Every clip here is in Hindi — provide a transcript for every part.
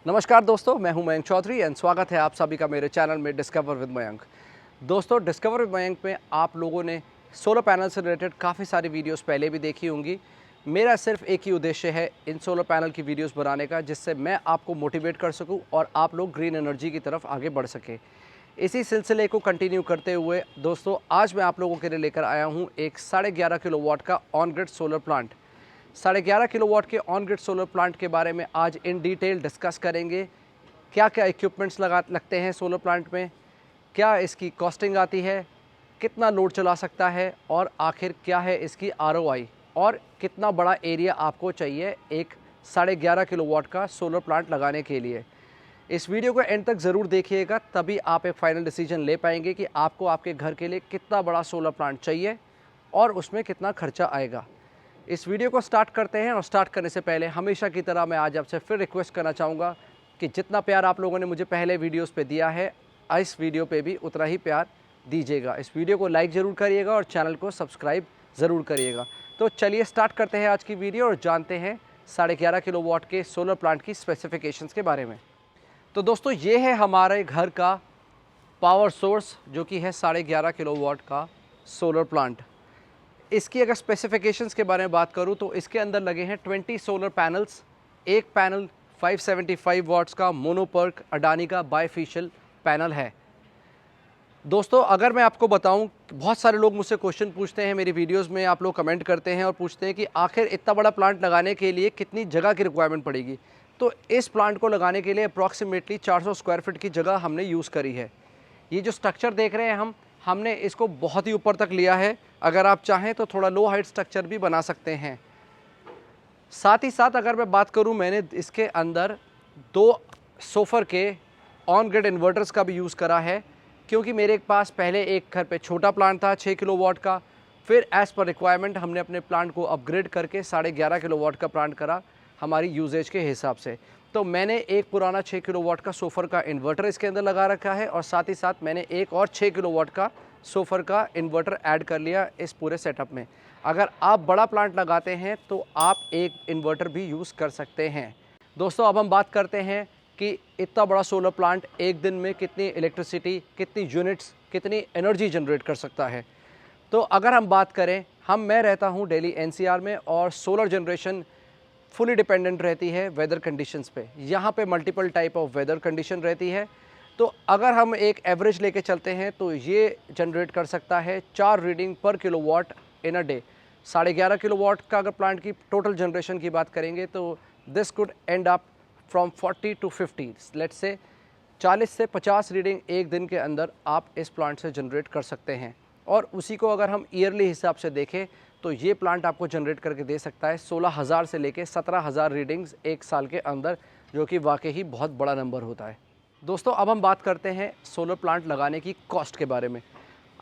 नमस्कार दोस्तों, मैं हूं मयंक चौधरी एंड स्वागत है आप सभी का मेरे चैनल में डिस्कवर विद मयंक। दोस्तों, डिस्कवर विद मयंक में आप लोगों ने सोलर पैनल से रिलेटेड काफ़ी सारी वीडियोस पहले भी देखी होंगी। मेरा सिर्फ एक ही उद्देश्य है इन सोलर पैनल की वीडियोस बनाने का, जिससे मैं आपको मोटिवेट कर सकूं और आप लोग ग्रीन एनर्जी की तरफ आगे बढ़ सकें। इसी सिलसिले को कंटिन्यू करते हुए दोस्तों, आज मैं आप लोगों के लिए लेकर आया हूँ एक 11.5 किलोवाट का on grid solar plant. 11.5 kilowatt के ऑन ग्रिड सोलर प्लांट के बारे में आज इन डिटेल डिस्कस करेंगे। क्या क्या इक्विपमेंट्स लगते हैं सोलर प्लांट में, क्या इसकी कॉस्टिंग आती है, कितना लोड चला सकता है और आखिर क्या है इसकी आरओआई, और कितना बड़ा एरिया आपको चाहिए एक 11.5 किलोवाट का सोलर प्लांट लगाने के लिए। इस वीडियो को एंड तक ज़रूर देखिएगा, तभी आप एक फाइनल डिसीजन ले पाएंगे कि आपको आपके घर के लिए कितना बड़ा सोलर प्लांट चाहिए और उसमें कितना खर्चा आएगा। इस वीडियो को स्टार्ट करते हैं, और स्टार्ट करने से पहले हमेशा की तरह मैं आज आपसे फिर रिक्वेस्ट करना चाहूँगा कि जितना प्यार आप लोगों ने मुझे पहले वीडियोस पे दिया है, इस वीडियो पे भी उतना ही प्यार दीजिएगा। इस वीडियो को लाइक ज़रूर करिएगा और चैनल को सब्सक्राइब ज़रूर करिएगा। तो चलिए स्टार्ट करते हैं आज की वीडियो और जानते हैं 11.5 किलोवाट के सोलर प्लांट की स्पेसिफिकेशंस के बारे में। तो दोस्तों, ये है हमारे घर का पावर सोर्स, जो कि है 11.5 किलोवाट का सोलर प्लांट। इसकी अगर स्पेसिफिकेशंस के बारे में बात करूं तो इसके अंदर लगे हैं 20 सोलर पैनल्स। एक पैनल 575 वाट्स का मोनोपर्क अडानी का बायफेशियल पैनल है। दोस्तों, अगर मैं आपको बताऊं, बहुत सारे लोग मुझसे क्वेश्चन पूछते हैं मेरी वीडियोस में, आप लोग कमेंट करते हैं और पूछते हैं कि आखिर इतना बड़ा प्लांट लगाने के लिए कितनी जगह की रिक्वायरमेंट पड़ेगी। तो इस प्लांट को लगाने के लिए अप्रॉक्सीमेटली 400 स्क्वायर फीट की जगह हमने यूज़ करी है। ये जो स्ट्रक्चर देख रहे हैं हमने इसको बहुत ही ऊपर तक लिया है। अगर आप चाहें तो थोड़ा लो हाइट स्ट्रक्चर भी बना सकते हैं। साथ ही साथ अगर मैं बात करूं, मैंने इसके अंदर 2 सोफर के ऑन ग्रिड इन्वर्टर्स का भी यूज़ करा है, क्योंकि मेरे पास पहले एक घर पे छोटा प्लांट था 6 किलोवाट का। फिर एज़ पर रिक्वायरमेंट हमने अपने प्लांट को अपग्रेड करके 11.5 किलोवाट का प्लांट करा हमारी यूजेज के हिसाब से। तो मैंने एक पुराना 6 किलोवाट का सोफर का इन्वर्टर इसके अंदर लगा रखा है, और साथ ही साथ मैंने एक और 6 किलोवाट का सोफर का इन्वर्टर ऐड कर लिया इस पूरे सेटअप में। अगर आप बड़ा प्लांट लगाते हैं तो आप एक इन्वर्टर भी यूज़ कर सकते हैं। दोस्तों, अब हम बात करते हैं कि इतना बड़ा सोलर प्लांट एक दिन में कितनी इलेक्ट्रिसिटी, कितनी यूनिट्स, कितनी एनर्जी जनरेट कर सकता है। तो अगर हम बात करें, मैं रहता हूँ दिल्ली एनसीआर में, और सोलर जनरेशन फुली डिपेंडेंट रहती है वेदर कंडीशंस पे। यहाँ पे multiple type of weather condition रहती है। तो अगर हम एक एवरेज लेके चलते हैं तो ये जनरेट कर सकता है 4 रीडिंग पर kilowatt in a day. 11.5 kilowatt का अगर प्लांट की टोटल जनरेशन की बात करेंगे तो this could end up from 40 to 50, let's say 40 से 50 रीडिंग एक दिन के अंदर आप इस प्लांट से जनरेट कर सकते हैं। और उसी को अगर हम ईयरली हिसाब से देखें तो ये प्लांट आपको जनरेट करके दे सकता है 16,000 से लेके 17,000 रीडिंग्स एक साल के अंदर, जो कि वाकई ही बहुत बड़ा नंबर होता है। दोस्तों, अब हम बात करते हैं सोलर प्लांट लगाने की कॉस्ट के बारे में।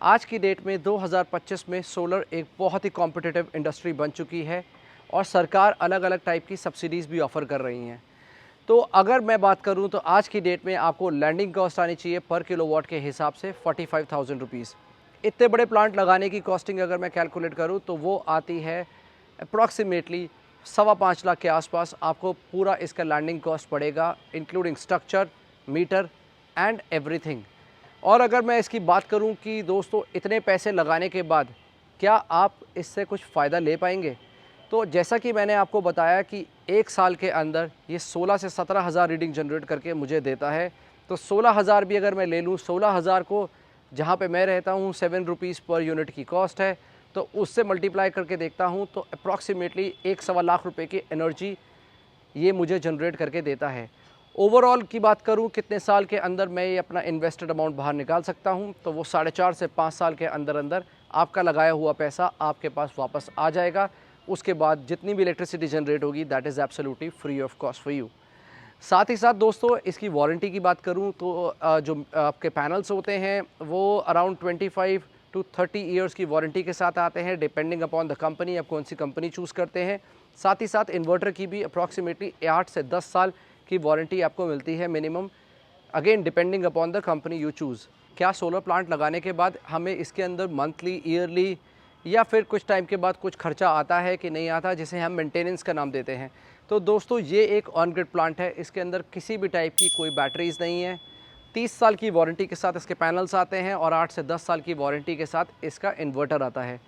आज की डेट में 2025 में सोलर एक बहुत ही कॉम्पिटिटिव इंडस्ट्री बन चुकी है, और सरकार अलग अलग टाइप की सब्सिडीज़ भी ऑफ़र कर रही हैं। तो अगर मैं बात करूं तो आज की डेट में आपको लैंडिंग कॉस्ट आनी चाहिए पर किलोवाट के हिसाब से 45,000 रुपीज़। इतने बड़े प्लांट लगाने की कॉस्टिंग अगर मैं कैलकुलेट करूं तो वो आती है अप्रॉक्सीमेटली 5.25 लाख के आसपास। आपको पूरा इसका लैंडिंग कॉस्ट पड़ेगा, including structure, meter and everything. और अगर मैं इसकी बात करूं कि दोस्तों, इतने पैसे लगाने के बाद क्या आप इससे कुछ फ़ायदा ले पाएंगे, तो जैसा कि मैंने आपको बताया कि एक साल के अंदर ये 16 से 17,000 रीडिंग जनरेट करके मुझे देता है। तो 16,000 भी अगर मैं ले लूँ, 16,000 को जहाँ पे मैं रहता हूँ 7 रुपीज़ पर यूनिट की कॉस्ट है, तो उससे मल्टीप्लाई करके देखता हूँ तो अप्रॉक्सीमेटली 1.25 लाख रुपए की एनर्जी ये मुझे जनरेट करके देता है। ओवरऑल की बात करूँ कितने साल के अंदर मैं ये अपना इन्वेस्टेड अमाउंट बाहर निकाल सकता हूँ, तो वो 4.5 से 5 साल के अंदर अंदर आपका लगाया हुआ पैसा आपके पास वापस आ जाएगा। उसके बाद जितनी भी इलेक्ट्रिसिटी जनरेट होगी that is absolutely free of cost for you. साथ ही साथ दोस्तों, इसकी वारंटी की बात करूं तो जो आपके पैनल्स होते हैं वो अराउंड 25 टू 30 ईयर्स की वारंटी के साथ आते हैं, डिपेंडिंग अपॉन द कंपनी, आप कौन सी कंपनी चूज़ करते हैं। साथ ही साथ इन्वर्टर की भी अप्रॉक्सीमेटली 8 से 10 साल की वारंटी आपको मिलती है minimum, again depending upon the company you choose. क्या सोलर प्लांट लगाने के बाद हमें इसके अंदर मंथली, ईयरली या फिर कुछ टाइम के बाद कुछ खर्चा आता है कि नहीं आता, जिसे हम मेंटेनेंस का नाम देते हैं। तो दोस्तों ये एक ऑन ग्रिड प्लांट है, इसके अंदर किसी भी टाइप की कोई बैटरीज नहीं है। 30 साल की वारंटी के साथ इसके पैनल्स आते हैं और 8 से 10 साल की वारंटी के साथ इसका इन्वर्टर आता है।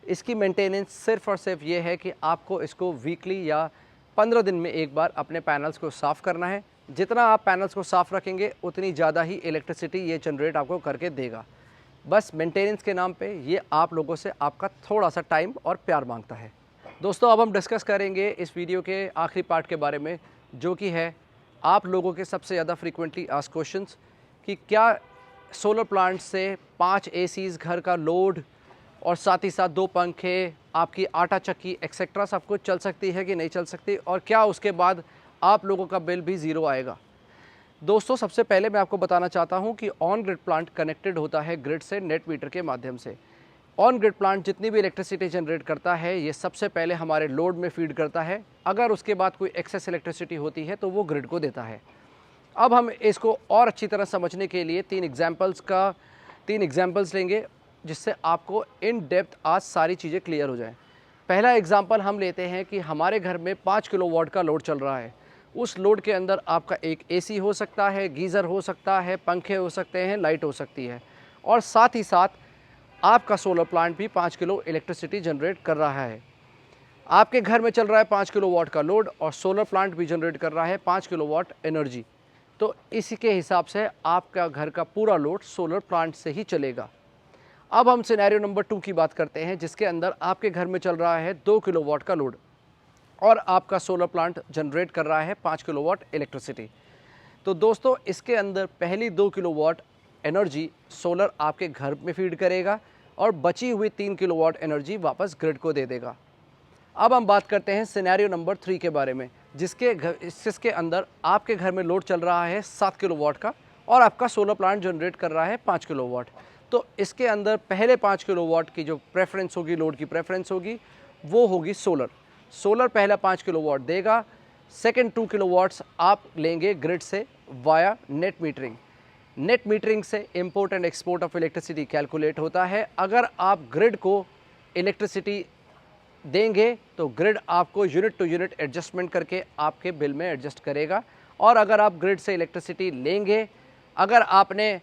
इसकी मेंटेनेंस सिर्फ़ और सिर्फ ये है कि आपको इसको वीकली या 15 दिन में एक बार अपने पैनल्स को साफ़ करना है। जितना आप पैनल्स को साफ़ रखेंगे उतनी ज़्यादा ही इलेक्ट्रिसिटी ये जनरेट आपको करके देगा। बस मेंटेनेंस के नाम पे ये आप लोगों से आपका थोड़ा सा टाइम और प्यार मांगता है। दोस्तों अब हम डिस्कस करेंगे इस वीडियो के आखिरी पार्ट के बारे में, जो कि है आप लोगों के सबसे ज़्यादा फ्रीक्वेंटली आस्क्ड क्वेश्चंस कि क्या सोलर प्लांट से 5 एसीज़, घर का लोड और साथ ही साथ 2 पंखे, आपकी आटा चक्की एक्सेट्रा सब कुछ चल सकती है कि नहीं चल सकती, और क्या उसके बाद आप लोगों का बिल भी ज़ीरो आएगा। दोस्तों सबसे पहले मैं आपको बताना चाहता हूं कि ऑन ग्रिड प्लांट कनेक्टेड होता है ग्रिड से नेट मीटर के माध्यम से। ऑन ग्रिड प्लांट जितनी भी इलेक्ट्रिसिटी जनरेट करता है ये सबसे पहले हमारे लोड में फीड करता है। अगर उसके बाद कोई एक्सेस इलेक्ट्रिसिटी होती है तो वो ग्रिड को देता है। अब हम इसको और अच्छी तरह समझने के लिए 3 एग्जाम्पल्स लेंगे, जिससे आपको इन डेप्थ आज सारी चीज़ें क्लियर हो जाएं। पहला एग्जाम्पल हम लेते हैं कि हमारे घर में 5 किलोवाट का लोड चल रहा है। उस लोड के अंदर आपका एक एसी हो सकता है, गीज़र हो सकता है, पंखे हो सकते हैं, लाइट हो सकती है, और साथ ही साथ आपका सोलर प्लांट भी 5 किलो इलेक्ट्रिसिटी जनरेट कर रहा है। आपके घर में चल रहा है 5 किलोवाट का लोड और सोलर प्लांट भी जनरेट कर रहा है 5 किलोवाट एनर्जी। तो इसी के हिसाब से आपका घर का पूरा लोड सोलर प्लांट से ही चलेगा। अब हम सिनेरियो नंबर 2 की बात करते हैं, जिसके अंदर आपके घर में चल रहा है 2 किलोवाट का लोड और आपका सोलर प्लांट जनरेट कर रहा है 5 किलोवाट इलेक्ट्रिसिटी। तो दोस्तों इसके अंदर पहली 2 किलोवाट एनर्जी सोलर आपके घर में फीड करेगा और बची हुई 3 किलोवाट एनर्जी वापस ग्रिड को दे देगा। अब हम बात करते हैं सिनेरियो नंबर 3 के बारे में, जिसके अंदर आपके घर में लोड चल रहा है 7 किलोवाट का और आपका सोलर प्लांट जनरेट कर रहा है 5 किलोवाट। तो इसके अंदर पहले 5 किलोवाट की जो प्रेफरेंस होगी, लोड की प्रेफरेंस होगी, वो होगी सोलर पहला 5 किलोवाट देगा। सेकंड 2 किलोवाट्स आप लेंगे ग्रिड से via net metering. Net metering से import and export of electricity calculate होता है। अगर आप ग्रिड को इलेक्ट्रिसिटी देंगे तो ग्रिड आपको यूनिट टू यूनिट एडजस्टमेंट करके आपके बिल में एडजस्ट करेगा, और अगर आप ग्रिड से इलेक्ट्रिसिटी लेंगे, अगर आपने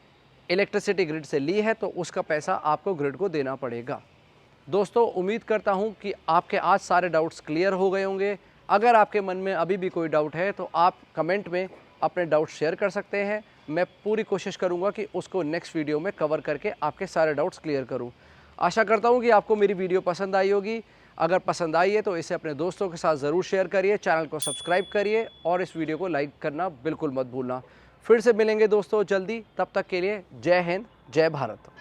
इलेक्ट्रिसिटी ग्रिड से ली है तो उसका पैसा आपको ग्रिड को देना पड़ेगा। दोस्तों उम्मीद करता हूं कि आपके आज सारे डाउट्स क्लियर हो गए होंगे। अगर आपके मन में अभी भी कोई डाउट है तो आप कमेंट में अपने डाउट शेयर कर सकते हैं। मैं पूरी कोशिश करूंगा कि उसको नेक्स्ट वीडियो में कवर करके आपके सारे डाउट्स क्लियर करूं। आशा करता हूं कि आपको मेरी वीडियो पसंद आई होगी। अगर पसंद आई है तो इसे अपने दोस्तों के साथ ज़रूर शेयर करिए, चैनल को सब्सक्राइब करिए और इस वीडियो को लाइक करना बिल्कुल मत भूलना। फिर से मिलेंगे दोस्तों जल्दी, तब तक के लिए जय हिंद, जय भारत।